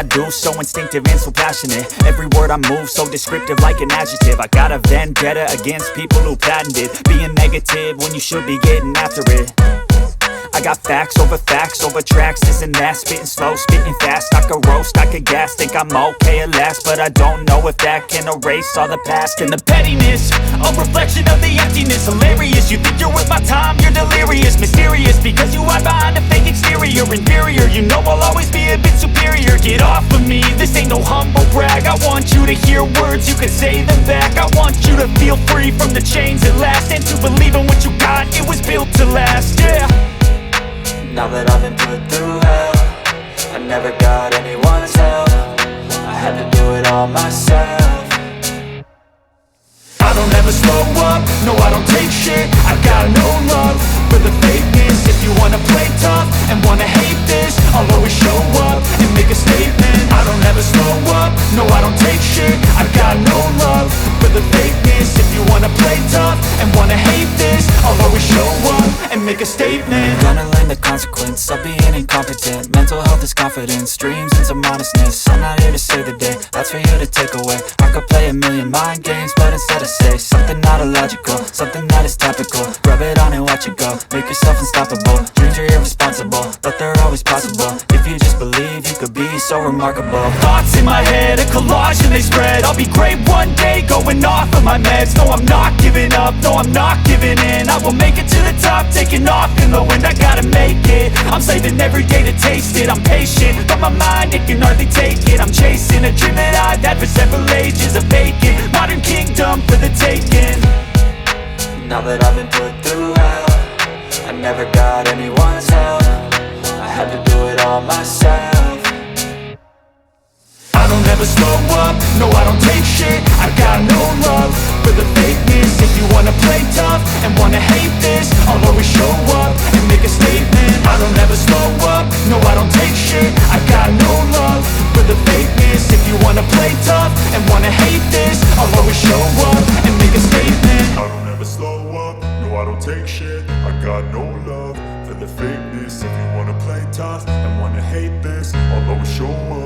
I do, so instinctive and so passionate. Every word I move, so descriptive like an adjective. I got a vendetta against people who patented being negative when you should be getting after it. I got facts over tracks, this and that. Spitting slow, spitting fast, I could roast, I could gas. Think I'm okay at last, but I don't know if that can erase all the past. And the pettiness, a reflection of the emptiness. Hilarious, you think you're worth my time, you're delirious. Mysterious, because you hide behind a fake exterior. Inferior, you know I'll always be a bit superior. Get off of me, this ain't no humble brag. I want you to hear words, you can say them back. I want you to feel free from the chains at last, and to believe in what you got, it was built to last, yeah. Now that I've been put through hell, I never got anyone's help. I had to do it all myself. I don't ever slow up, no I don't take shit. I got no love for the fakeness. If you wanna play tough and wanna hate this, I'll always show up and make a statement. I don't ever slow up, no I don't take shit. I got no love for the fakeness. If you wanna play tough and wanna hate this, I'll always show up and make a statement. Gonna learn the consequence of being incompetent. Mental health is confidence, dreams and some modestness. I'm not here to save the day, that's for you to take away. I could play a million mind games, but instead I say something not illogical, something that is topical. Rub it on and watch it go, make yourself unstoppable. Dreams are irresponsible, but they're always possible. If you just believe, you could be so remarkable. Thoughts in my head, a collage and they spread. I'll be great one day, going off of my meds. No, I'm not giving up, no, I'm not giving in. I will make it to the top, taking off in the wind. I gotta make it, I'm saving every day to taste it. I'm patient, but my mind, it can hardly take it. I'm chasing a dream that I've had for several ages. A vacant, modern kingdom for the taking. Now that I've been put through hell, I never got anyone's help. I had to do it all myself. I don't ever slow up, no I don't take shit. I got no love for the fakeness. If you wanna play tough and wanna hate this, I'll always show up and make a statement. I don't ever slow up, no I don't take shit. I got no love for the fakeness. If you wanna play tough and wanna hate this, I'll always show up and make a statement. I don't ever slow up, no I don't take shit. I got no love for the fakeness. If you wanna play tough and wanna hate this, I'll always show up